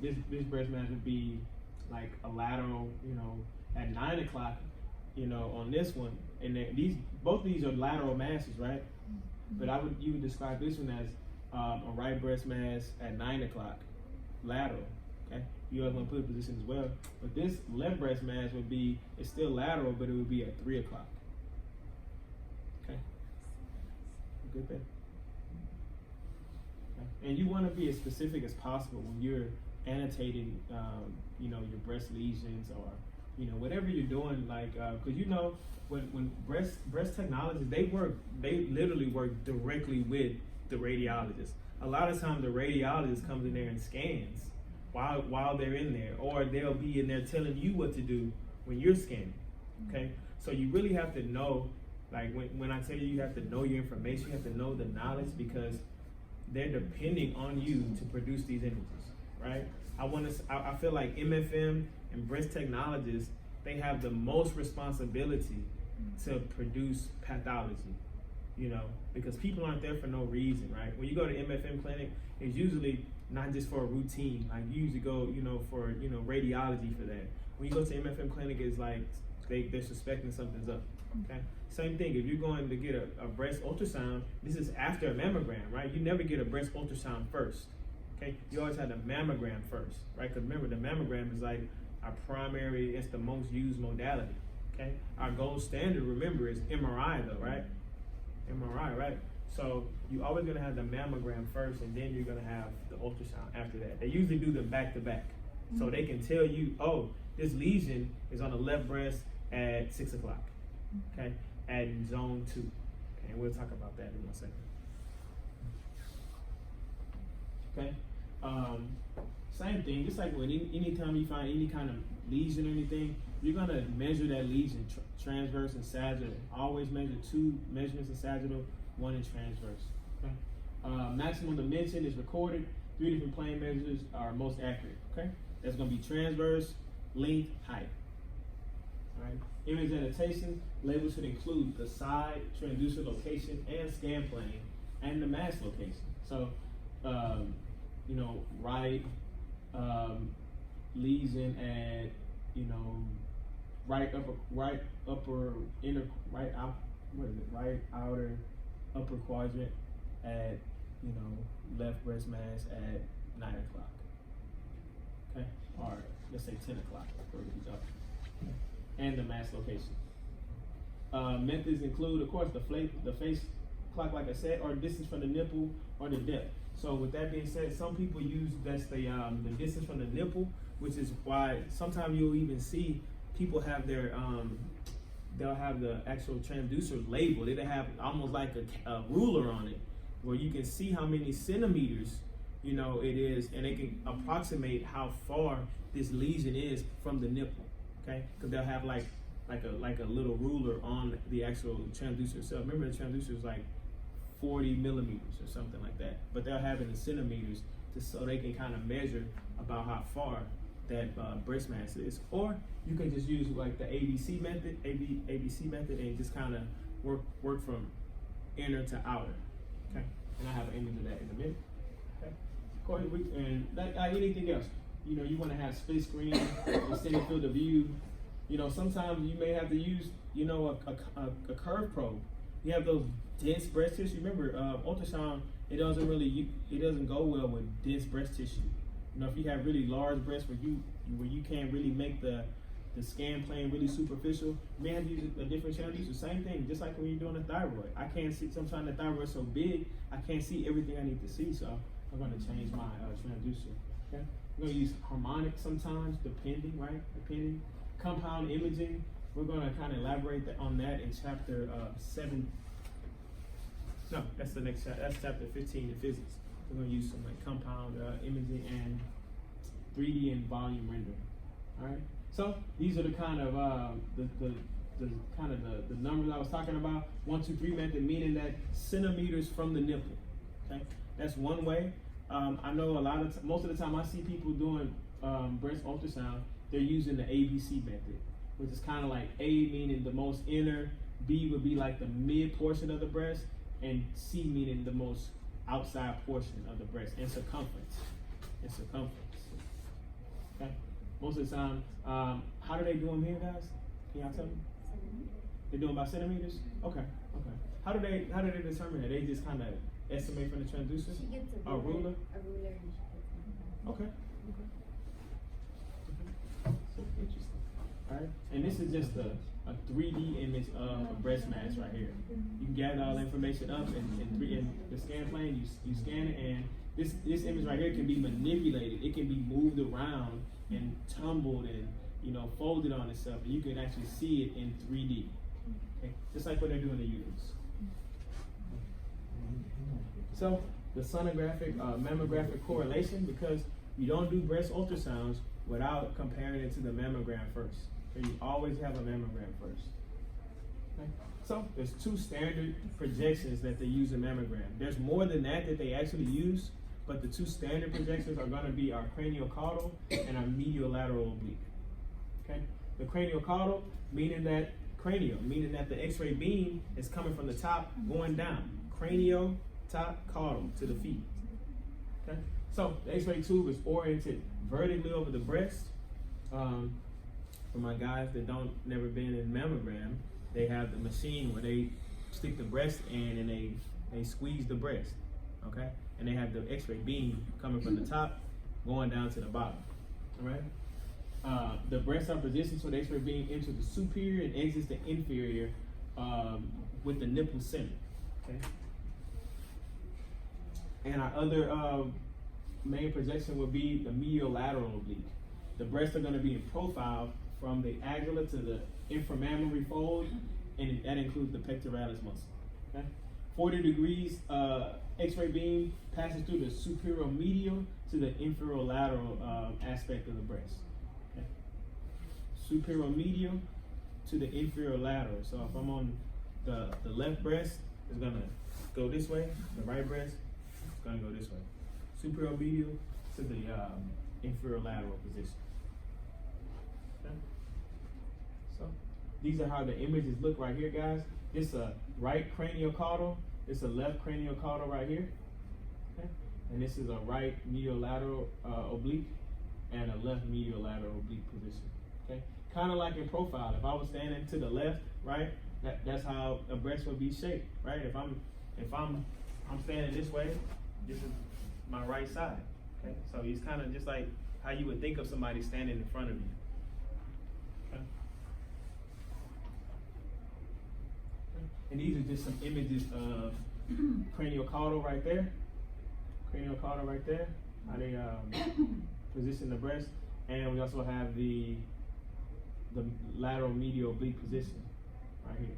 this breast mass would be like a lateral, at 9 o'clock, on this one, and then both of these are lateral masses, right? But you would describe this one as a right breast mass at 9 o'clock, lateral. Okay, you always want to put a position as well. But this left breast mass it's still lateral, but it would be at 3 o'clock. Okay, good thing. Okay. And you want to be as specific as possible when you're annotating, your breast lesions or whatever you're doing, like, because when breast technologists, they literally work directly with the radiologist. A lot of times the radiologist comes in there and scans while they're in there, or they'll be in there telling you what to do when you're scanning. Okay, so you really have to know, like when I tell you have to know your information, you have to know the knowledge, because they're depending on you to produce these images, right? I feel like MFM and breast technologists, they have the most responsibility to produce pathology, because people aren't there for no reason, right? When you go to MFM clinic, it's usually not just for a routine. Like you usually go, for radiology for that. When you go to MFM clinic, it's like they're suspecting something's up. Okay. Same thing. If you're going to get a breast ultrasound, this is after a mammogram, right? You never get a breast ultrasound first. Okay. You always have the mammogram first, right? Because remember, the mammogram is like our primary. It's the most used modality. Okay. Our gold standard, remember, is MRI though, right? MRI, right? So you always gonna have the mammogram first, and then you're gonna have the ultrasound after that. They usually do them back to back, so they can tell you, oh, this lesion is on the left breast at 6 o'clock, okay, at zone 2, and we'll talk about that in 1 second. Okay, same thing. Just like when anytime you find any kind of lesion or anything, you're gonna measure that lesion, transverse and sagittal. Always measure 2 measurements in sagittal, 1 in transverse. Okay. Maximum dimension is recorded. 3 different plane measures are most accurate. Okay, that's gonna be transverse, length, height. All right. Image annotation labels should include the side, transducer location, and scan plane, and the mass location. So, right lesion at right outer upper quadrant at left breast mass at 9 o'clock. Okay, or let's say 10 o'clock for each other. Okay. And the mass location. Methods include, of course, the face clock, like I said, or distance from the nipple, or the depth. So with that being said, some people use the distance from the nipple, which is why sometimes you'll even see people have their they'll have the actual transducer labeled. It'll have almost like a ruler on it, where you can see how many centimeters it is, and they can approximate how far this lesion is from the nipple. Okay, because they'll have like a little ruler on the actual transducer itself. Remember, the transducer is like 40 millimeters or something like that, but they'll have it in centimeters so they can kind of measure about how far that breast mass is. Or you can just use like the ABC method, and just kind of work from inner to outer. Okay, and I have an image of that in a minute. Okay, of course, and like anything else, you want to have split screen, extended field of view. Sometimes you may have to use, a curve probe. You have those dense breast tissue. Remember, ultrasound, it doesn't go well with dense breast tissue. If you have really large breasts where you can't really make the scan plane really superficial, you may have to use a different transducer. Same thing, just like when you're doing a thyroid. I can't see, sometimes the thyroid is so big, I can't see everything I need to see, so I'm going to change my transducer. Okay, I'm going to use harmonic sometimes, depending. Compound imaging, we're going to kind of elaborate on that in chapter 7. No, that's the next chapter. That's chapter 15 in physics. We're going to use some like compound imaging and 3D and volume rendering. All right. So these are the kind of the numbers I was talking about. 1, 2, 3 method, meaning that centimeters from the nipple. Okay, that's one way. I know most of the time I see people doing breast ultrasound. They're using the ABC method, which is kind of like A meaning the most inner, B would be like the mid portion of the breast, and C meaning the most outside portion of the breast and circumference. in circumference. Okay. Most of the time, how do they do them here, guys? Can y'all tell me? They do them by centimeters. Okay. Okay. How do they determine that? They just kind of estimate from the transducer. She gets a ruler. A ruler, and she puts Okay. Okay. So interesting. All right. And this is just a 3D image of a breast mass right here. You can gather all the information up in the scan plane. You scan it, and this image right here can be manipulated. It can be moved around and tumbled and folded on itself, and you can actually see it in 3D. Okay, just like what they're doing in the uterus. So the sonographic mammographic correlation, because you don't do breast ultrasounds without comparing it to the mammogram first. Okay, you always have a mammogram first. Okay? So there's 2 standard projections that they use in mammogram. There's more than that they actually use, but the 2 standard projections are going to be our craniocaudal and our mediolateral oblique. Okay, the craniocaudal meaning that the X-ray beam is coming from the top going down. Cranio, top, caudal to the feet. Okay, so the X-ray tube is oriented vertically over the breast. For my guys that never been in mammogram, they have the machine where they stick the breast in and they squeeze the breast. Okay, and they have the X-ray beam coming from the top going down to the bottom. All right. The breasts are positioned so the X-ray beam enters the superior and exits the inferior with the nipple center. Okay. And our other main projection would be the mediolateral oblique. The breasts are going to be in profile from the axilla to the inframammary fold, and that includes the pectoralis muscle. Okay. 40 degrees X-ray beam passes through the superior medial to the inferolateral aspect of the breast. Okay. Superior medial to the inferior lateral. So if I'm on the left breast, it's gonna go this way. The right breast is gonna go this way. Superior medial to the inferior lateral position. Okay. So these are how the images look right here, guys. It's a right craniocaudal. It's a left craniocaudal right here. Okay. And this is a right mediolateral oblique and a left mediolateral oblique position. Okay. Kind of like in profile. If I was standing to the left, right, that's how a breast would be shaped, right? If I'm standing this way, this is my right side. Okay. So it's kind of just like how you would think of somebody standing in front of you. Okay. And these are just some images of craniocaudal right there. Craniocaudal right there. How they position the breast. And we also have the lateral medial oblique position right here.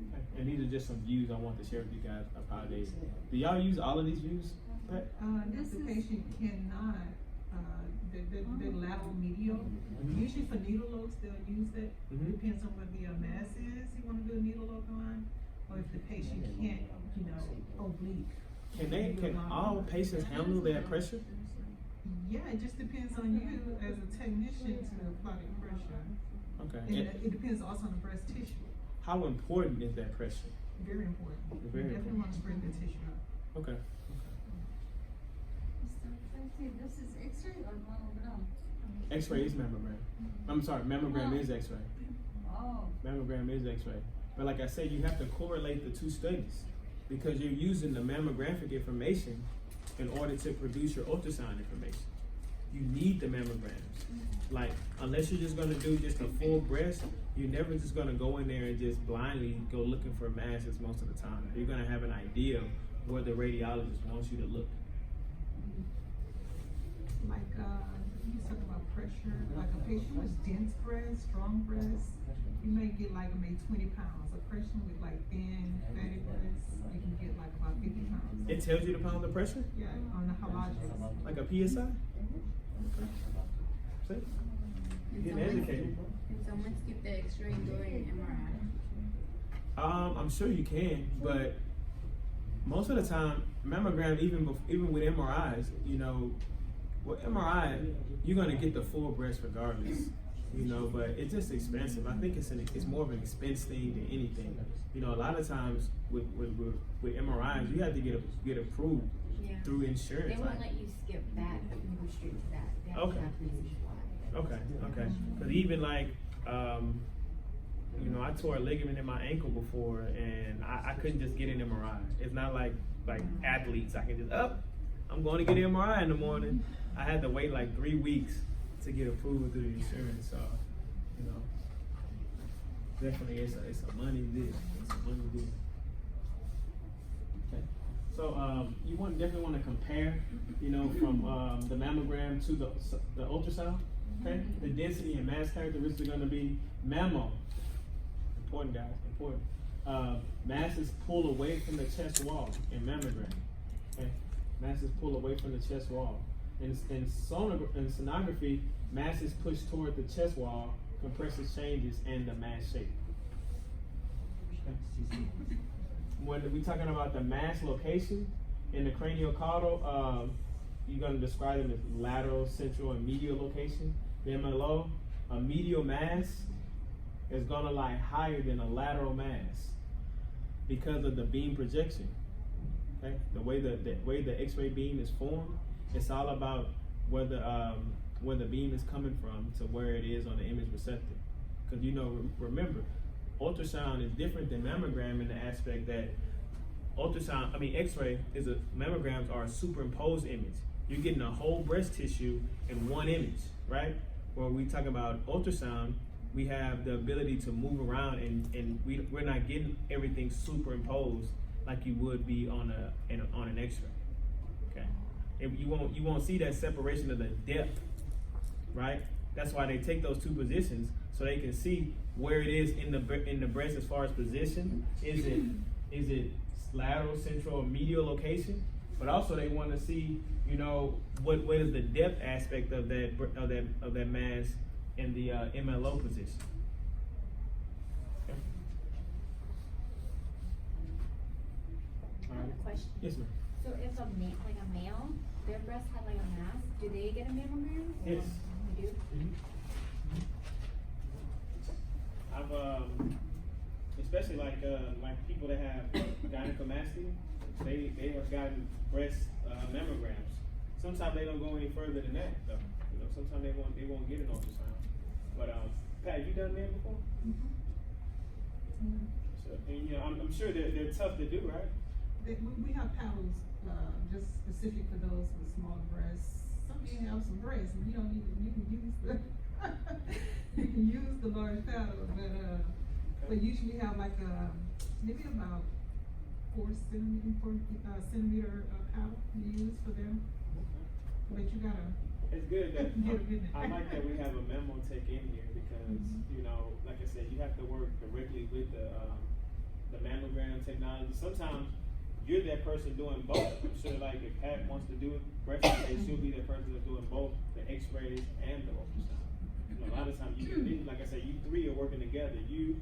Okay. And these are just some views I want to share with you guys of how they. Do y'all use all of these views? If the patient cannot, the lateral medial, usually for needle lobes, they'll use it. Depends on what the mass is you want to do a needle lobe on, or if the patient can't, oblique. Can all patients handle that pressure? Yeah, it just depends on you as a technician to apply the pressure. Okay. And it depends also on the breast tissue. How important is that pressure? Very important. Very You definitely want to bring the tissue up. Okay. This is X-ray or mammogram? X-ray is mammogram. I'm sorry, mammogram is X-ray. Oh. Mammogram is X-ray. But like I said, you have to correlate the 2 studies because you're using the mammographic information in order to produce your ultrasound information. You need the mammograms. Like, unless you're just gonna do just a full breast, you're never just gonna go in there and just blindly go looking for masses most of the time. You're gonna have an idea of where the radiologist wants you to look. Like, you talking about pressure, like a patient with dense breast, strong breast, you may get like maybe 20 pounds. A person with like thin, fatty breasts, you can get like about 50 pounds. It tells you the pounds of pressure? Yeah, on the hologics. Like a PSI? Okay. See? You're getting educated. Can someone skip the X-ray and do an MRI? I'm sure you can, but most of the time, mammogram, even with MRIs, with MRI, you're gonna get the full breast regardless, but it's just expensive. I think it's more of an expense thing than anything. A lot of times with MRIs, you have to get approved Yeah. through insurance. They won't like- let you skip that and go straight to that. They have Okay. to have reasons why. Okay. Because even like, you know, I tore a ligament in my ankle before, and I couldn't just get an MRI. It's not like athletes. I can just I'm going to get an MRI in the morning. I had to wait like 3 weeks to get approval through the insurance. So, you know, definitely it's a money deal. It's a money deal. Okay. So you definitely want to compare, you know, from the mammogram to the ultrasound. Okay. The density and mass characteristics are going to be mammo. Important, guys. Important. Masses pull away from the chest wall in mammogram. Okay. Masses pull away from the chest wall. In sonography, masses push toward the chest wall, compresses changes, and the mass shape. Okay. When we're talking about the mass location in the craniocaudal, you're going to describe them as lateral, central, and medial location. The MLO, a medial mass is going to lie higher than a lateral mass because of the beam projection. Okay, the way the X-ray beam is formed, it's all about where the beam is coming from to where it is on the image receptor. Because you know, remember, ultrasound is different than mammogram in the aspect that X-ray mammograms are a superimposed image. You're getting a whole breast tissue in one image, right? When we talk about ultrasound, we have the ability to move around, and we're not getting everything superimposed like you would be on an X-ray. Okay, you won't see that separation of the depth, right? That's why they take those two positions so they can see where it is in the breast as far as position. Is it lateral, central, or medial location? But also they want to see, you know, what is the depth aspect of that mass in the MLO position. Okay. I have a question. Yes, ma'am. So if a male, their breast had like a mass, do they get a mammogram? Or Yes. They do? I've especially like people that have gynecomastia, they have gotten breast mammograms. Sometimes they don't go any further than that, though. You know, sometimes they won't get an ultrasound. But Pat, you done that before? So, and, you know, I'm sure they're tough to do, right? We have paddles just specific for those with smaller breasts. Some of you have some breasts, and you can use the you can use the large paddle, but usually we have like maybe about 4 centimeter paddle to use for them. But you gotta. It's good that I like that we have a memo tech in here because you know, like I said, you have to work directly with the mammogram technology. Sometimes you're that person doing both. I'm sure, like if Pat wants to do breast x-rays, she'll be that person that's doing both the X-rays and the ultrasound. You know, a lot of times like I said, you three are working together. You,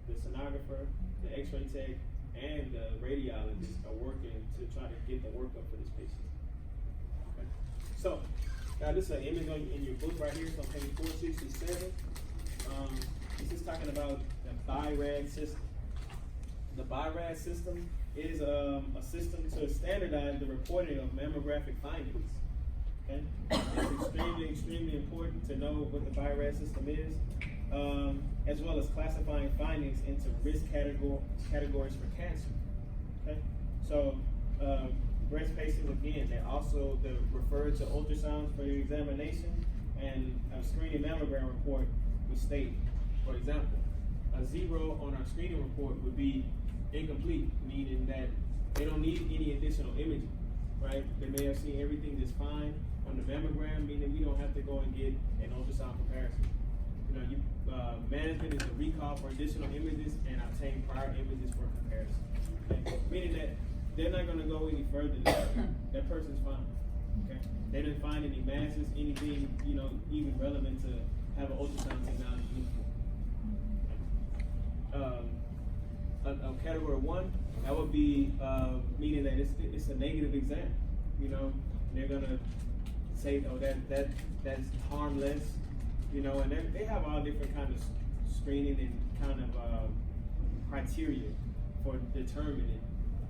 the sonographer, the X-ray tech, and the radiologist are working to try to get the workup for this patient. Okay. So, now this is an image in your book right here. It's on page 467. This is talking about the BI-RAD system. The BI-RAD system is a system to standardize the reporting of mammographic findings. Okay, it's extremely important to know what the BI-RAD system is, as well as classifying findings into risk categories for cancer. Okay, so breast patients, again, they're referred to ultrasounds for your examination, and a screening mammogram report would state, for example, a 0 on our screening report would be incomplete, meaning that they don't need any additional imaging, right? They may have seen everything just fine on the mammogram, meaning we don't have to go and get an ultrasound comparison. You know, management is to recall for additional images and obtain prior images for comparison. Okay? Meaning that they're not going to go any further than that. That person's fine. Okay? They didn't find any masses, anything, you know, even relevant to have an ultrasound technology used for. A category 1, that would be meaning that it's a negative exam. You know, they're gonna say, oh, that's harmless. You know, and they have all different kind of screening and kind of criteria for determining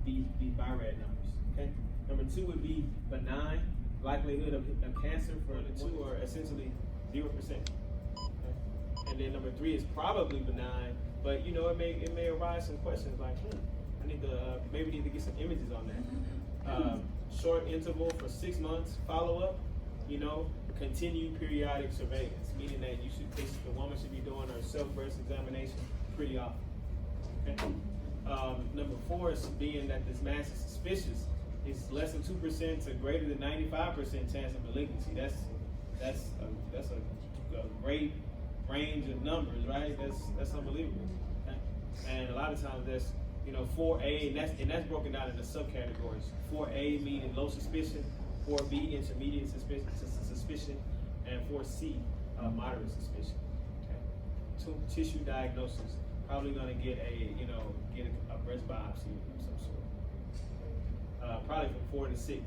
the BI-RAD numbers. Okay, Number 2 would be benign. Likelihood of cancer for the two are essentially 0%. Okay? And then number 3 is probably benign, but you know it may arise some questions like, I need to maybe need to get some images on that. Short interval for 6 months follow up. You know, continued periodic surveillance, meaning that the woman should be doing her self-breast examination pretty often. Okay. Number 4 is being that this mass is suspicious. It's less than 2% to greater than 95% chance of malignancy. That's a great range of numbers, right? That's unbelievable. Okay? And a lot of times that's 4A, and that's broken down into subcategories. 4A meaning low suspicion, 4B intermediate suspicion, and 4C moderate suspicion. Okay? Tissue diagnosis, probably going to get a breast biopsy of some sort. Probably from 4 to 6.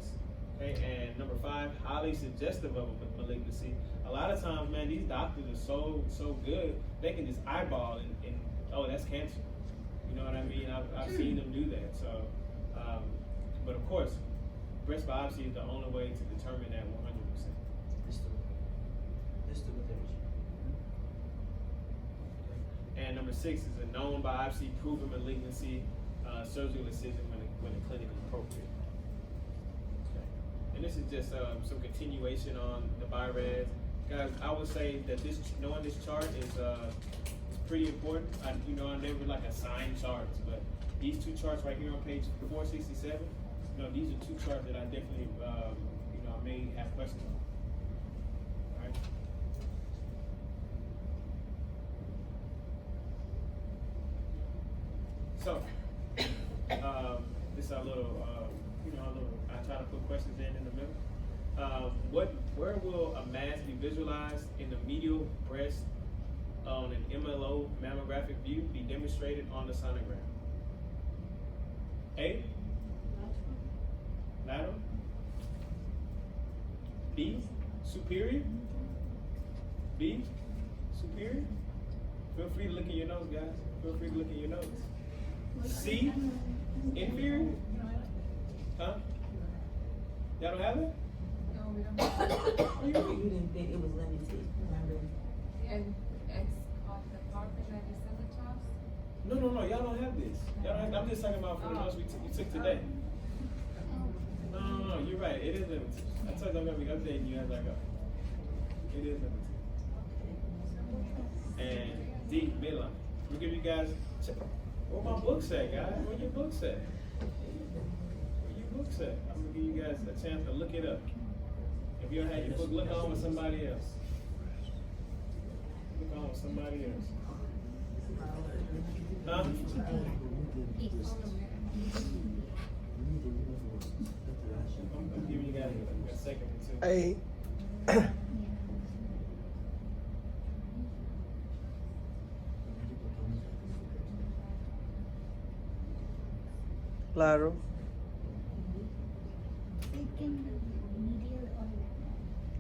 Okay, and number 5, highly suggestive of a malignancy. A lot of times, man, these doctors are so good, they can just eyeball and oh, that's cancer. You know what I mean? I've seen them do that. So, but of course, breast biopsy is the only way to determine that 100%. And number 6 is a known biopsy, proven malignancy, surgical incision when clinically appropriate. Okay. And this is just some continuation on the BI-RADS. Guys, I would say that knowing this chart is pretty important. I never like assign charts, but these 2 charts right here on page 467, these are 2 charts that I definitely, I may have questions on. All right. So, this is our little, I try to put questions in the middle. Where will a mass be visualized in the medial breast on an MLO mammographic view be demonstrated on the sonogram? A, lateral. B, superior. B, superior. Feel free to look in your notes, guys. Feel free to look in your notes. C, inferior. Huh? Y'all don't have it? No, we don't. What do you mean? You didn't think it was limited, remember? And it's called the carpet that is in the tops. No, y'all don't have this. I'm just talking about for the notes we took today. No, you're right. It is limited. I told you I'm going to be updating you as I go. It is limited. And D, midline. We'll give you guys, where my books at, guys? Where your books at? Where your books at? I'm going to give you guys a chance to look it up. If you don't have your book, look on with somebody else. Look on with somebody else. Huh? I'm giving you guys a second or two. Hey. Lateral.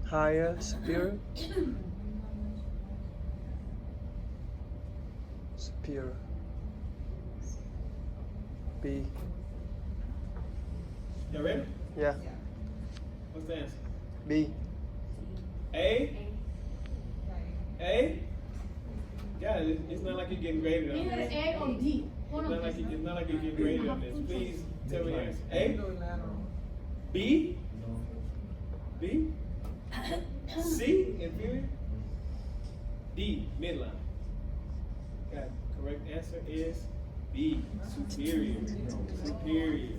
Higher, superior. Superior. B. Y'all ready? Yeah. What's the answer? B. A? A? Yeah, it's not like you're getting graded on Either this. A or D. It's not like you're getting graded on this. Please tell me your answer. A? Lateral. B? B? C? Inferior? D? Midline. Okay, correct answer is B. Superior. Superior.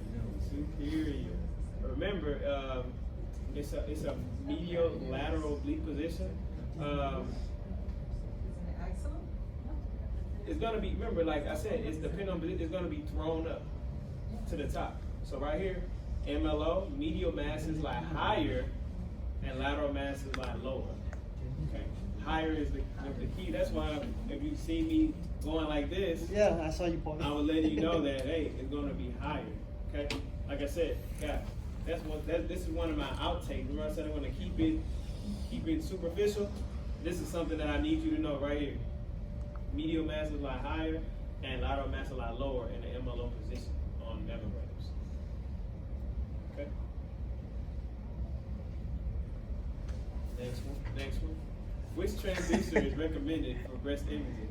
Superior. Remember, it's a medial lateral oblique position. It's gonna be, remember, like I said, it's depending on, it's gonna be thrown up to the top. So right here, MLO, medial masses lie higher and lateral masses lie lower. Okay, higher is the key. That's why if you see me going like this, Yeah, I saw you point. I was letting you know that, hey, it's gonna be higher. Okay, like I said, guys, this is one of my outtakes. Remember I said I'm gonna keep it superficial. This is something that I need you to know right here. Medial masses lie higher and lateral masses lie lower in the MLO position on mammograms. Okay. Next one. Which transducer is recommended for breast imaging?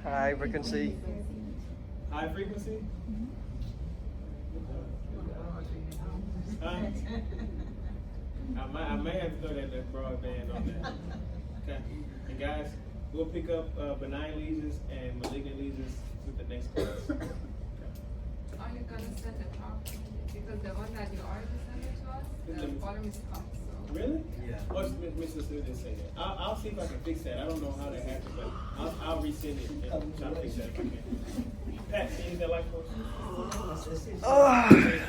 High frequency. High frequency? Huh? I may have to throw that broadband on there. Okay. And guys, we'll pick up benign lesions and malignant lesions with the next class. Okay. Are you gonna send the top? Because the one that you already sent it to us, the bottom is cut, so. Really? Yeah. Oh, Mr. Smith didn't say that. I'll see if I can fix that. I don't know how that happened, but I'll resend it and try to fix that if I can. Pat, anything like that? Oh.